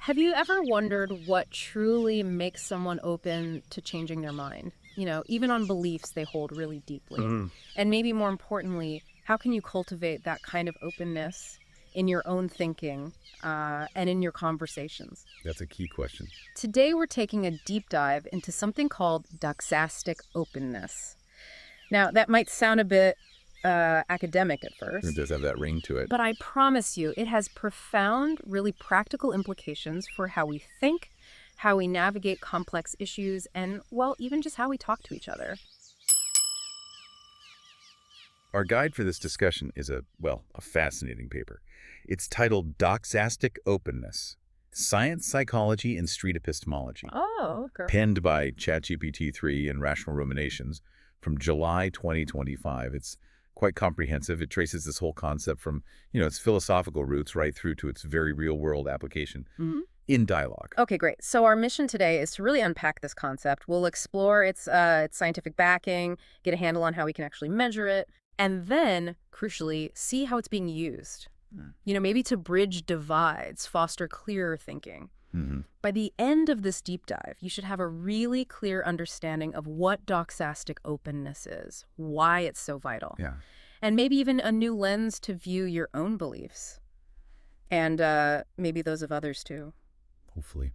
Have you ever wondered what truly makes someone open to changing their mind? Even on beliefs they hold really deeply. And maybe more importantly, how can you cultivate that kind of openness in your own thinking and in your conversations? That's a key question. Today we're taking a deep dive into something called Doxastic Openness. Now, that might sound a bit academic at first. It does have that ring to it. But I promise you, it has profound, really practical implications for how we think, how we navigate complex issues, and, well, even just how we talk to each other. Our guide for this discussion is a fascinating paper. It's titled Doxastic Openness, Science, Psychology, and Street Epistemology. Oh, okay. Penned by ChatGPT-3 and Rational Ruminations from July 2025. It's quite comprehensive. It traces this whole concept from, its philosophical roots right through to its very real-world application in dialogue. Okay, great. So our mission today is to really unpack this concept. We'll explore its scientific backing, get a handle on how we can actually measure it, and then, crucially, see how it's being used. Maybe to bridge divides, foster clearer thinking. By the end of this deep dive, you should have a really clear understanding of what doxastic openness is, why it's so vital, and maybe even a new lens to view your own beliefs, and maybe those of others too. Hopefully.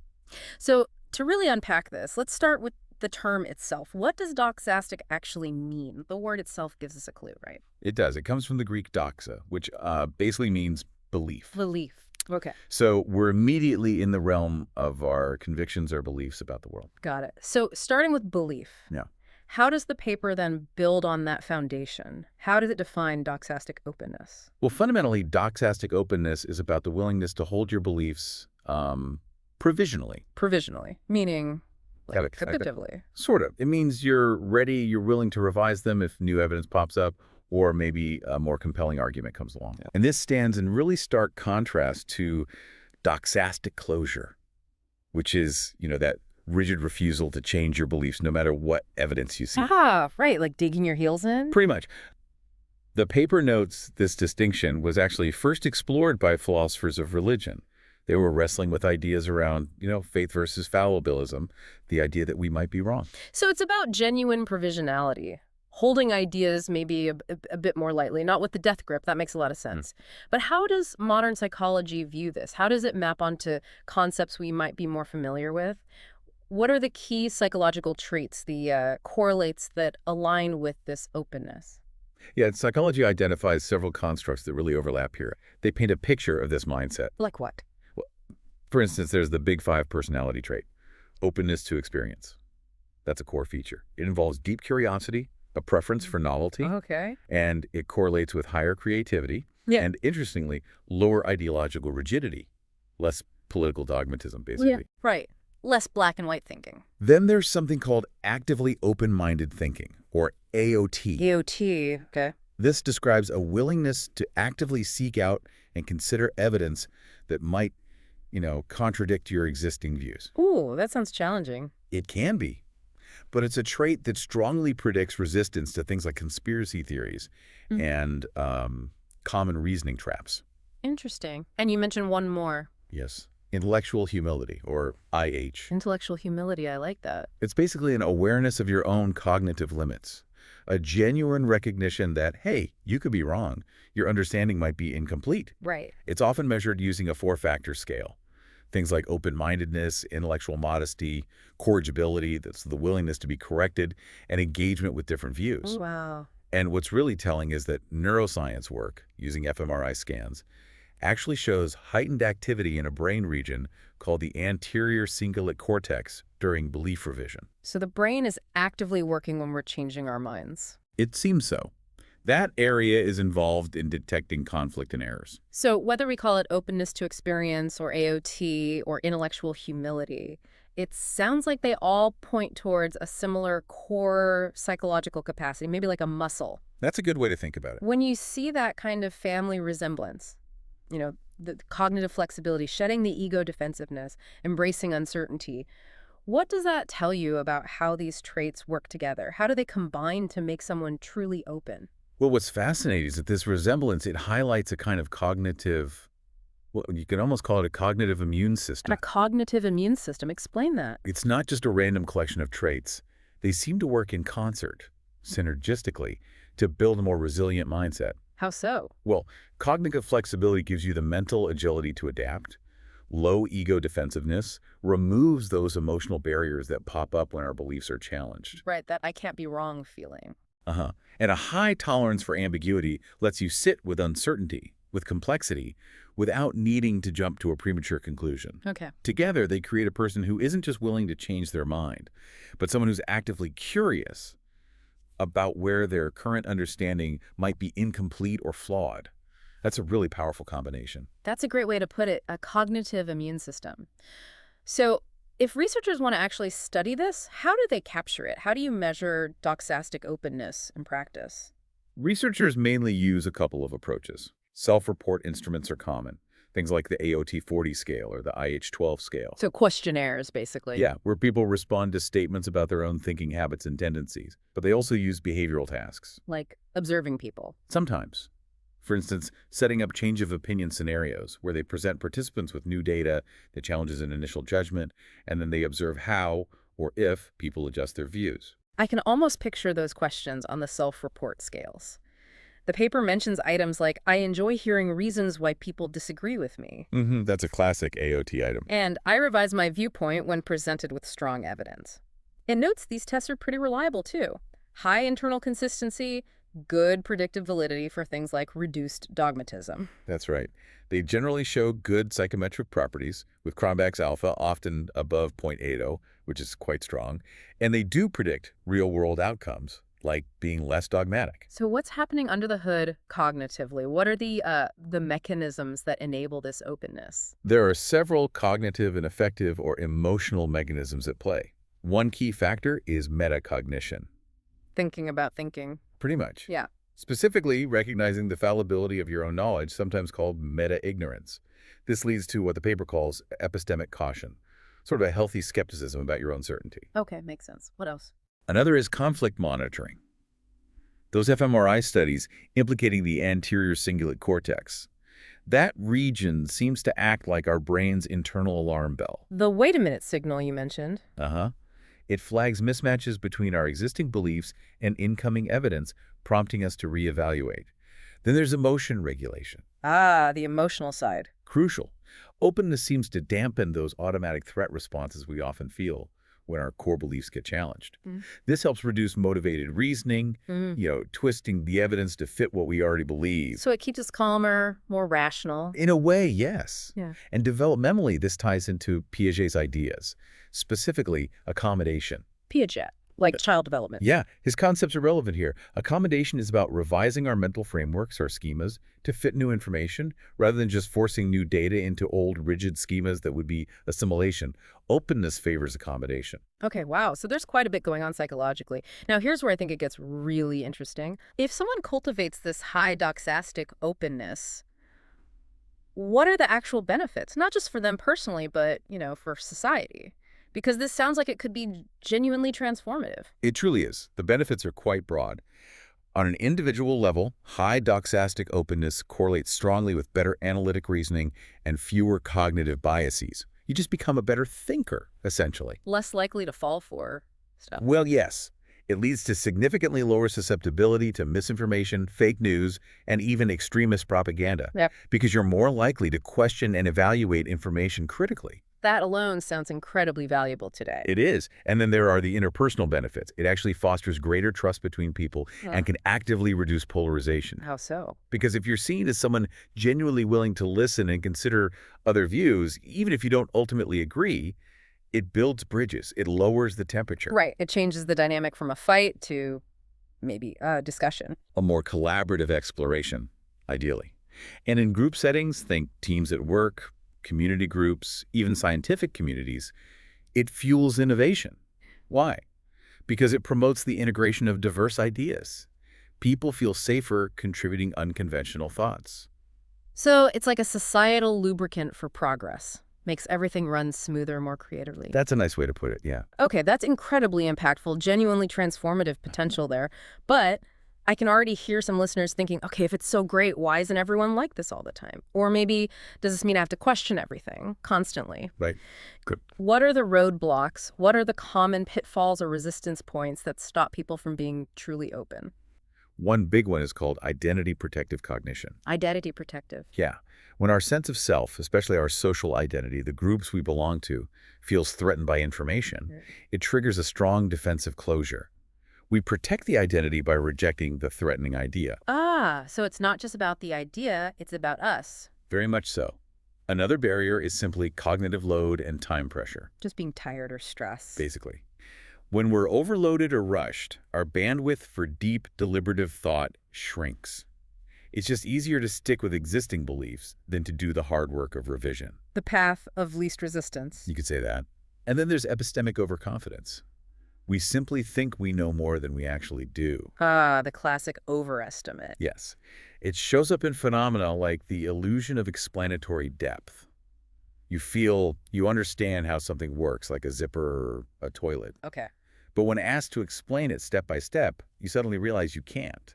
So to really unpack this, let's start with the term itself. What does doxastic actually mean? The word itself gives us a clue, right? It does. It comes from the Greek doxa, which basically means belief. Belief. Okay. So we're immediately in the realm of our convictions or beliefs about the world. Got it. So starting with belief. Yeah. How does the paper then build on that foundation? How does it define doxastic openness? Well, fundamentally, doxastic openness is about the willingness to hold your beliefs provisionally. Provisionally, meaning captively. Sort of. It means you're ready, you're willing to revise them if new evidence pops up, or maybe a more compelling argument comes along. Yeah. And this stands in really stark contrast to doxastic closure, which is, that rigid refusal to change your beliefs no matter what evidence you see. Ah, right, like digging your heels in? Pretty much. The paper notes this distinction was actually first explored by philosophers of religion. They were wrestling with ideas around, faith versus fallibilism, the idea that we might be wrong. So it's about genuine provisionality, holding ideas maybe a bit more lightly, not with the death grip. That makes a lot of sense. But how does modern psychology view this? How does it map onto concepts we might be more familiar with? What are the key psychological traits, the correlates that align with this openness? Yeah, psychology identifies several constructs that really overlap here. They paint a picture of this mindset. Like what? For instance, there's the Big Five personality trait, openness to experience. That's a core feature. It involves deep curiosity, a preference for novelty, and it correlates with higher creativity, and interestingly, lower ideological rigidity, less political dogmatism, basically. Yeah, right. Less black and white thinking. Then there's something called actively open-minded thinking, or AOT. AOT, okay. This describes a willingness to actively seek out and consider evidence that might contradict your existing views. Ooh, that sounds challenging. It can be. But it's a trait that strongly predicts resistance to things like conspiracy theories and common reasoning traps. Interesting. And you mentioned one more. Yes. Intellectual humility, or IH. Intellectual humility, I like that. It's basically an awareness of your own cognitive limits. A genuine recognition that, hey, you could be wrong. Your understanding might be incomplete. Right. It's often measured using a 4-factor scale. Things like open-mindedness, intellectual modesty, corrigibility, that's the willingness to be corrected, and engagement with different views. Oh, wow. And what's really telling is that neuroscience work, using fMRI scans, actually shows heightened activity in a brain region called the anterior cingulate cortex during belief revision. So the brain is actively working when we're changing our minds. It seems so. That area is involved in detecting conflict and errors. So whether we call it openness to experience or AOT or intellectual humility, it sounds like they all point towards a similar core psychological capacity, maybe like a muscle. That's a good way to think about it. When you see that kind of family resemblance, the cognitive flexibility, shedding the ego defensiveness, embracing uncertainty, what does that tell you about how these traits work together? How do they combine to make someone truly open? Well, what's fascinating is that this resemblance, it highlights a kind of cognitive Well, you can almost call it a cognitive immune And system. a cognitive immune system. Explain that. It's not just a random collection of traits. They seem to work in concert, synergistically, to build a more resilient mindset. How so? Well, cognitive flexibility gives you the mental agility to adapt. Low ego defensiveness removes those emotional barriers that pop up when our beliefs are challenged. Right, that I can't be wrong feeling. And a high tolerance for ambiguity lets you sit with uncertainty, with complexity, without needing to jump to a premature conclusion. Okay. Together, they create a person who isn't just willing to change their mind, but someone who's actively curious about where their current understanding might be incomplete or flawed. That's a really powerful combination. That's a great way to put it, a cognitive immune system. So if researchers want to actually study this, how do they capture it? How do you measure doxastic openness in practice? Researchers mainly use a couple of approaches. Self-report instruments are common, things like the AOT-40 scale or the IH-12 scale. So questionnaires, basically. Yeah, where people respond to statements about their own thinking habits and tendencies. But they also use behavioral tasks. Like observing people. Sometimes. For instance, setting up change of opinion scenarios where they present participants with new data that challenges an initial judgment, and then they observe how or if people adjust their views. I can almost picture those questions on the self-report scales. The paper mentions items like, I enjoy hearing reasons why people disagree with me. That's a classic AOT item. And I revise my viewpoint when presented with strong evidence. It notes these tests are pretty reliable, too. High internal consistency, good predictive validity for things like reduced dogmatism. That's right. They generally show good psychometric properties, with Cronbach's alpha often above 0.80, which is quite strong. And they do predict real-world outcomes, like being less dogmatic. So what's happening under the hood cognitively? What are the mechanisms that enable this openness? There are several cognitive and affective or emotional mechanisms at play. One key factor is metacognition. Thinking about thinking. Pretty much. Yeah. Specifically, recognizing the fallibility of your own knowledge, sometimes called meta-ignorance. This leads to what the paper calls epistemic caution, sort of a healthy skepticism about your own certainty. Okay, makes sense. What else? Another is conflict monitoring. Those fMRI studies implicating the anterior cingulate cortex. That region seems to act like our brain's internal alarm bell. The wait a minute signal you mentioned. It flags mismatches between our existing beliefs and incoming evidence, prompting us to reevaluate. Then there's emotion regulation. Ah, the emotional side. Crucial. Openness seems to dampen those automatic threat responses we often feel when our core beliefs get challenged. This helps reduce motivated reasoning, twisting the evidence to fit what we already believe. So it keeps us calmer, more rational. In a way, yes. Yeah. And developmentally, this ties into Piaget's ideas, specifically accommodation. Piaget, like child development. Yeah, his concepts are relevant here. Accommodation is about revising our mental frameworks, our schemas, to fit new information, rather than just forcing new data into old, rigid schemas that would be assimilation. Openness favors accommodation. Okay, wow. So there's quite a bit going on psychologically. Now, here's where I think it gets really interesting. If someone cultivates this high doxastic openness, what are the actual benefits? Not just for them personally, but, for society. Because this sounds like it could be genuinely transformative. It truly is. The benefits are quite broad. On an individual level, high doxastic openness correlates strongly with better analytic reasoning and fewer cognitive biases. You just become a better thinker, essentially. Less likely to fall for stuff. Well, yes. It leads to significantly lower susceptibility to misinformation, fake news, and even extremist propaganda. Yep. Because you're more likely to question and evaluate information critically. That alone sounds incredibly valuable today. It is. And then there are the interpersonal benefits. It actually fosters greater trust between people and can actively reduce polarization. How so? Because if you're seen as someone genuinely willing to listen and consider other views, even if you don't ultimately agree, it builds bridges. It lowers the temperature. Right. It changes the dynamic from a fight to maybe a discussion. A more collaborative exploration, ideally. And in group settings, think teams at work, community groups, even scientific communities, it fuels innovation. Why? Because it promotes the integration of diverse ideas. People feel safer contributing unconventional thoughts. So it's like a societal lubricant for progress. Makes everything run smoother, more creatively. That's a nice way to put it, yeah. Okay, that's incredibly impactful, genuinely transformative potential there. But I can already hear some listeners thinking, okay, if it's so great, why isn't everyone like this all the time? Or maybe, does this mean I have to question everything constantly? Right. Good. What are the roadblocks? What are the common pitfalls or resistance points that stop people from being truly open? One big one is called identity protective cognition. Identity protective. Yeah. When our sense of self, especially our social identity, the groups we belong to, feels threatened by information, it triggers a strong defensive closure. We protect the identity by rejecting the threatening idea. Ah, so it's not just about the idea, it's about us. Very much so. Another barrier is simply cognitive load and time pressure. Just being tired or stressed. Basically. When we're overloaded or rushed, our bandwidth for deep, deliberative thought shrinks. It's just easier to stick with existing beliefs than to do the hard work of revision. The path of least resistance. You could say that. And then there's epistemic overconfidence. We simply think we know more than we actually do. Ah, the classic overestimate. Yes. It shows up in phenomena like the illusion of explanatory depth. You feel you understand how something works, like a zipper or a toilet. Okay. But when asked to explain it step by step, you suddenly realize you can't.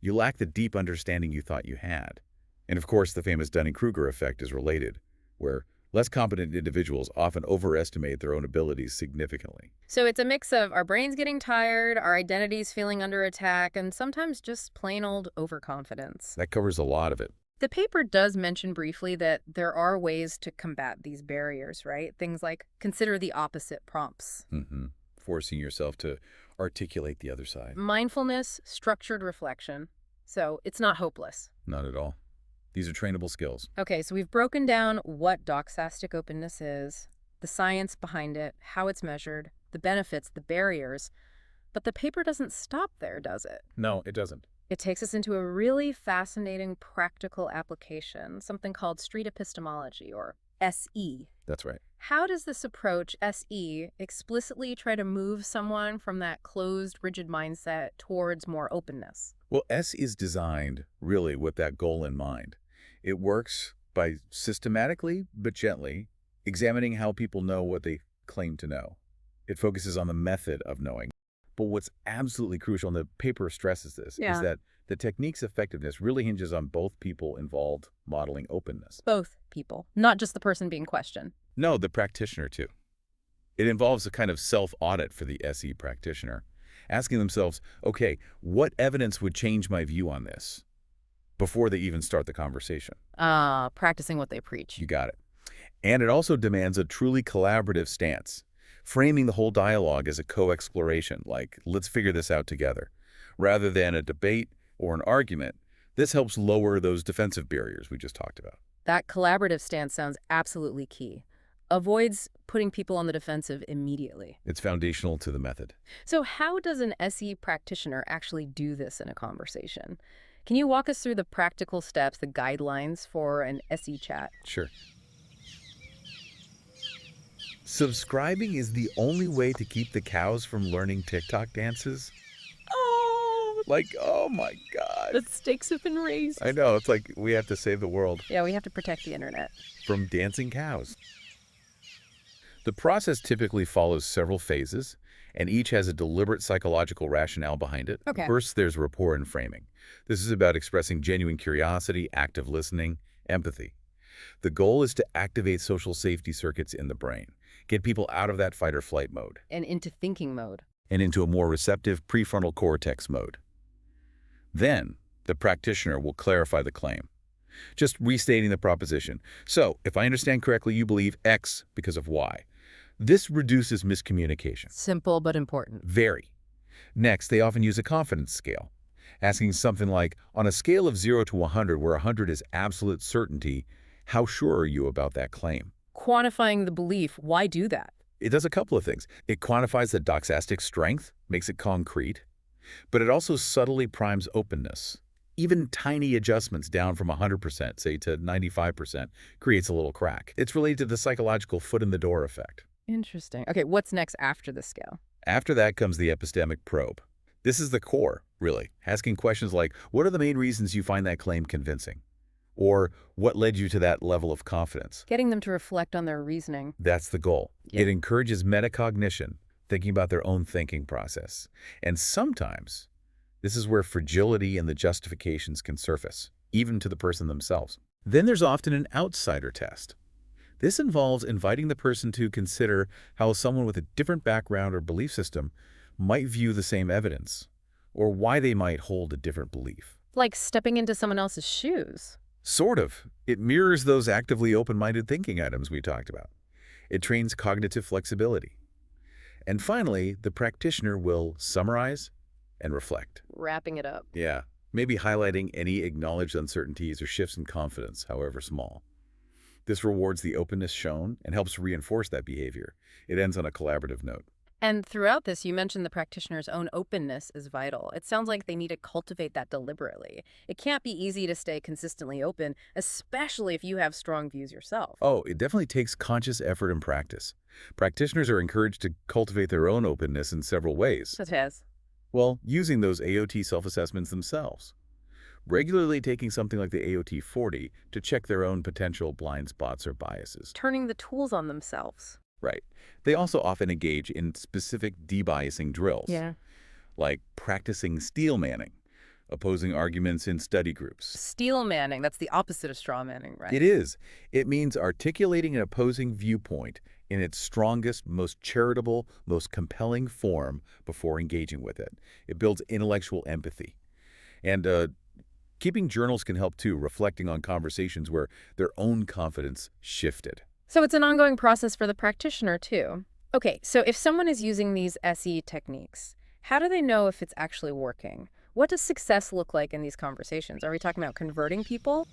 You lack the deep understanding you thought you had. And of course, the famous Dunning-Kruger effect is related, where less competent individuals often overestimate their own abilities significantly. So it's a mix of our brains getting tired, our identities feeling under attack, and sometimes just plain old overconfidence. That covers a lot of it. The paper does mention briefly that there are ways to combat these barriers, right? Things like consider the opposite prompts. Forcing yourself to articulate the other side. Mindfulness, structured reflection. So it's not hopeless. Not at all. These are trainable skills. Okay, so we've broken down what doxastic openness is, the science behind it, how it's measured, the benefits, the barriers. But the paper doesn't stop there, does it? No, it doesn't. It takes us into a really fascinating practical application, something called Street Epistemology, or SE. That's right. How does this approach, SE, explicitly try to move someone from that closed, rigid mindset towards more openness? Well, S is designed really with that goal in mind. It works by systematically, but gently, examining how people know what they claim to know. It focuses on the method of knowing. But what's absolutely crucial, and the paper stresses this, is that the technique's effectiveness really hinges on both people involved modeling openness. Both people, not just the person being questioned. No, the practitioner too. It involves a kind of self-audit for the SE practitioner, asking themselves, okay, what evidence would change my view on this before they even start the conversation? Practicing what they preach. You got it. And it also demands a truly collaborative stance, framing the whole dialogue as a co-exploration, like, let's figure this out together. Rather than a debate or an argument, this helps lower those defensive barriers we just talked about. That collaborative stance sounds absolutely key. Avoids putting people on the defensive immediately. It's foundational to the method. So how does an SE practitioner actually do this in a conversation? Can you walk us through the practical steps, the guidelines for an SE chat? Sure. Subscribing is the only way to keep the cows from learning TikTok dances. Oh my God. The stakes have been raised. I know. It's like we have to save the world. Yeah, we have to protect the internet. From dancing cows. The process typically follows several phases, and each has a deliberate psychological rationale behind it. Okay. First, there's rapport and framing. This is about expressing genuine curiosity, active listening, empathy. The goal is to activate social safety circuits in the brain, get people out of that fight or flight mode. And into thinking mode. And into a more receptive prefrontal cortex mode. Then, the practitioner will clarify the claim, just restating the proposition. So, if I understand correctly, you believe X because of Y. This reduces miscommunication. Simple but important. Very. Next, they often use a confidence scale, asking something like, on a scale of 0 to 100, where 100 is absolute certainty, how sure are you about that claim? Quantifying the belief, why do that? It does a couple of things. It quantifies the doxastic strength, makes it concrete, but it also subtly primes openness. Even tiny adjustments down from 100%, say, to 95%, creates a little crack. It's related to the psychological foot-in-the-door effect. Interesting. Okay, what's next after the scale? After that comes the epistemic probe. This is the core, really, asking questions like, what are the main reasons you find that claim convincing? Or what led you to that level of confidence? Getting them to reflect on their reasoning. That's the goal. Yeah. It encourages metacognition, thinking about their own thinking process. And sometimes This is where fragility and the justifications can surface, even to the person themselves. Then there's often an outsider test. This involves inviting the person to consider how someone with a different background or belief system might view the same evidence, or why they might hold a different belief. Like stepping into someone else's shoes. Sort of. It mirrors those actively open-minded thinking items we talked about. It trains cognitive flexibility. And finally, the practitioner will summarize and reflect. Wrapping it up. Yeah, maybe highlighting any acknowledged uncertainties or shifts in confidence, however small. This rewards the openness shown and helps reinforce that behavior. It ends on a collaborative note. And throughout this, you mentioned the practitioner's own openness is vital. It sounds like they need to cultivate that deliberately. It can't be easy to stay consistently open, especially if you have strong views yourself. Oh, it definitely takes conscious effort and practice. Practitioners are encouraged to cultivate their own openness in several ways. Such as? Well, using those AOT self-assessments themselves. Regularly taking something like the AOT 40 to check their own potential blind spots or biases. Turning the tools on themselves. Right. They also often engage in specific debiasing drills. Yeah. Like practicing steel manning, opposing arguments in study groups. Steel manning, that's the opposite of straw manning, right? It is. It means articulating an opposing viewpoint in its strongest, most charitable, most compelling form before engaging with it. It builds intellectual empathy. And keeping journals can help too, reflecting on conversations where their own confidence shifted. So it's an ongoing process for the practitioner too. Okay, so if someone is using these SE techniques, how do they know if it's actually working? What does success look like in these conversations? Are we talking about converting people?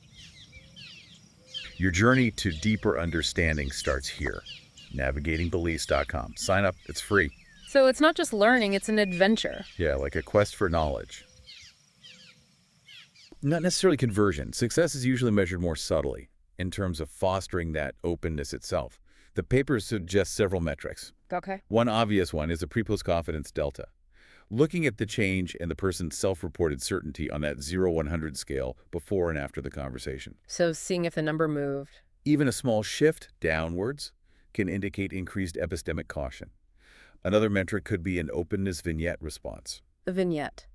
Your journey to deeper understanding starts here. NavigatingBeliefs.com. Sign up. It's free. So it's not just learning, it's an adventure. Yeah, like a quest for knowledge. Not necessarily conversion. Success is usually measured more subtly in terms of fostering that openness itself. The paper suggests several metrics. Okay. One obvious one is a pre-post confidence delta. Looking at the change in the person's self-reported certainty on that 0-100 scale before and after the conversation. So seeing if the number moved. Even a small shift downwards can indicate increased epistemic caution. Another metric could be an openness vignette response. A vignette.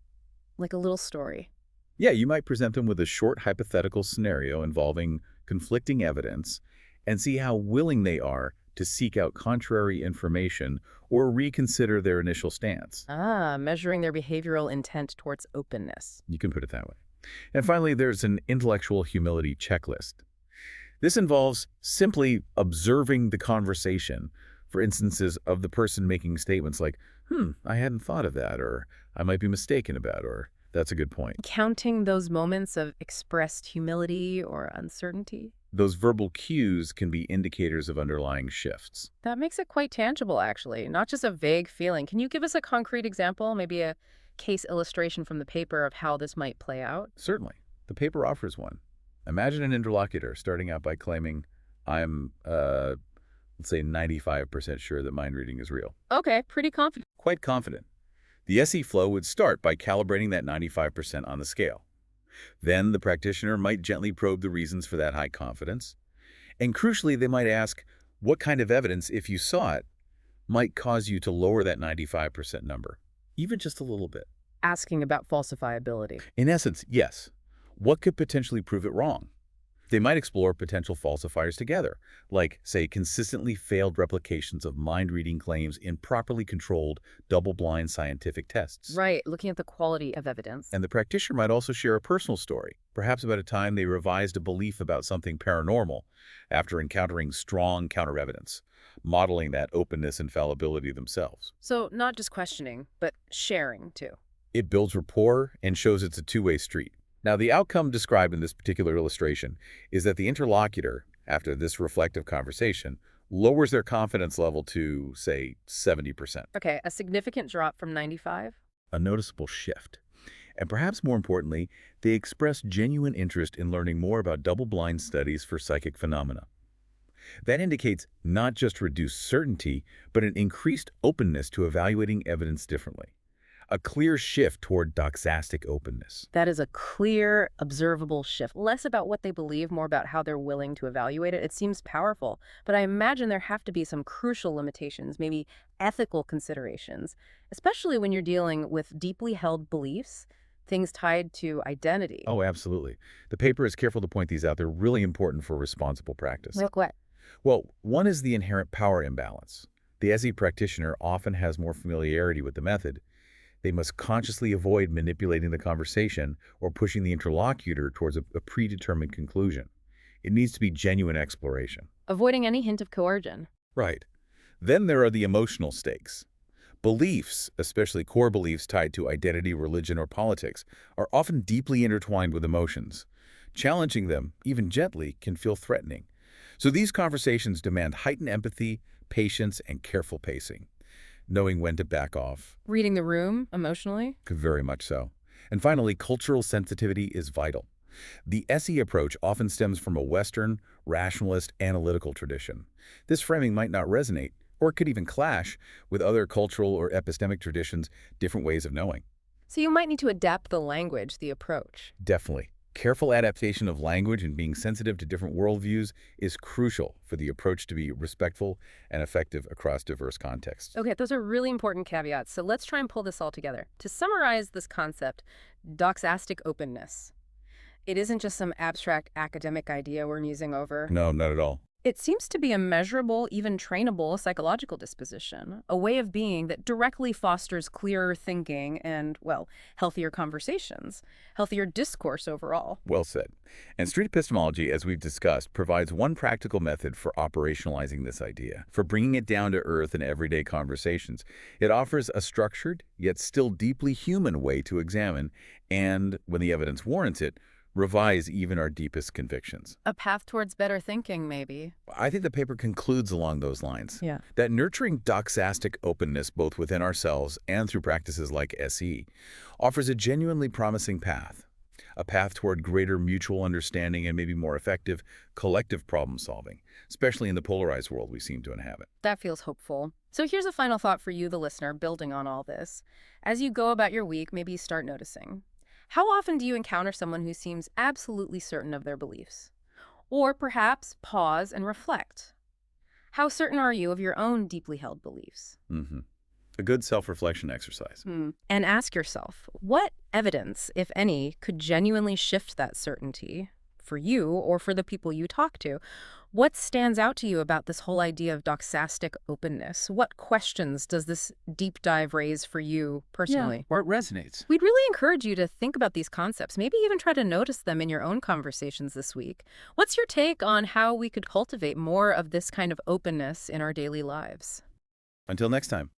Like a little story. Yeah, you might present them with a short hypothetical scenario involving conflicting evidence and see how willing they are to seek out contrary information or reconsider their initial stance. Measuring their behavioral intent towards openness. You can put it that way. And finally, there's an intellectual humility checklist. This involves simply observing the conversation, for instances of the person making statements like, I hadn't thought of that, or I might be mistaken about, or that's a good point. Counting those moments of expressed humility or uncertainty. Those verbal cues can be indicators of underlying shifts. That makes it quite tangible, actually, not just a vague feeling. Can you give us a concrete example, maybe a case illustration from the paper of how this might play out? Certainly. The paper offers one. Imagine an interlocutor starting out by claiming, I'm, let's say 95% sure that mind reading is real. Okay, pretty confident. Quite confident. The SE flow would start by calibrating that 95% on the scale. Then the practitioner might gently probe the reasons for that high confidence. And crucially, they might ask, what kind of evidence, if you saw it, might cause you to lower that 95% number, even just a little bit? Asking about falsifiability. In essence, yes. What could potentially prove it wrong? They might explore potential falsifiers together, like, say, consistently failed replications of mind-reading claims in properly controlled, double-blind scientific tests. Right, looking at the quality of evidence. And the practitioner might also share a personal story, perhaps about a time they revised a belief about something paranormal after encountering strong counter-evidence, modeling that openness and fallibility themselves. So not just questioning, but sharing, too. It builds rapport and shows it's a two-way street. Now, the outcome described in this particular illustration is that the interlocutor, after this reflective conversation, lowers their confidence level to, say, 70%. Okay, a significant drop from 95? A noticeable shift. And perhaps more importantly, they express genuine interest in learning more about double-blind studies for psychic phenomena. That indicates not just reduced certainty, but an increased openness to evaluating evidence differently. A clear shift toward doxastic openness. That is a clear, observable shift. Less about what they believe, more about how they're willing to evaluate it. It seems powerful, but I imagine there have to be some crucial limitations, maybe ethical considerations, especially when you're dealing with deeply held beliefs things tied to identity. Oh, absolutely. The paper is careful to point these out. They're really important for responsible practice. Like what? Well, one is the inherent power imbalance. The SE practitioner often has more familiarity with the method. They must consciously avoid manipulating the conversation or pushing the interlocutor towards a predetermined conclusion. It needs to be genuine exploration. Avoiding any hint of coercion. Right. Then there are the emotional stakes. Beliefs, especially core beliefs tied to identity, religion, or politics, are often deeply intertwined with emotions. Challenging them, even gently, can feel threatening. So these conversations demand heightened empathy, patience, and careful pacing. Knowing when to back off. Reading the room emotionally? Very much so. And finally, cultural sensitivity is vital. The SE approach often stems from a Western, rationalist, analytical tradition. This framing might not resonate, or it could even clash with other cultural or epistemic traditions, different ways of knowing. So you might need to adapt the language, the approach. Definitely. Careful adaptation of language and being sensitive to different worldviews is crucial for the approach to be respectful and effective across diverse contexts. Okay, those are really important caveats. So let's try and pull this all together. To summarize this concept, doxastic openness. It isn't just some abstract academic idea we're musing over. No, not at all. It seems to be a measurable, even trainable psychological disposition, a way of being that directly fosters clearer thinking and, well, healthier conversations, healthier discourse overall. Well said. And street epistemology, as we've discussed, provides one practical method for operationalizing this idea, for bringing it down to earth in everyday conversations. It offers a structured, yet still deeply human way to examine and, when the evidence warrants it, revise even our deepest convictions. A path towards better thinking, maybe. I think the paper concludes along those lines. Yeah. That nurturing doxastic openness both within ourselves and through practices like SE offers a genuinely promising path. A path toward greater mutual understanding and maybe more effective collective problem solving, especially in the polarized world we seem to inhabit. That feels hopeful. So here's a final thought for you, the listener, building on all this. As you go about your week, maybe you start noticing. How often do you encounter someone who seems absolutely certain of their beliefs? Or perhaps pause and reflect. How certain are you of your own deeply held beliefs? A good self-reflection exercise. And ask yourself, what evidence, if any, could genuinely shift that certainty for you or for the people you talk to? What stands out to you about this whole idea of doxastic openness? What questions does this deep dive raise for you personally? Or it resonates. We'd really encourage you to think about these concepts, maybe even try to notice them in your own conversations this week. What's your take on how we could cultivate more of this kind of openness in our daily lives? Until next time.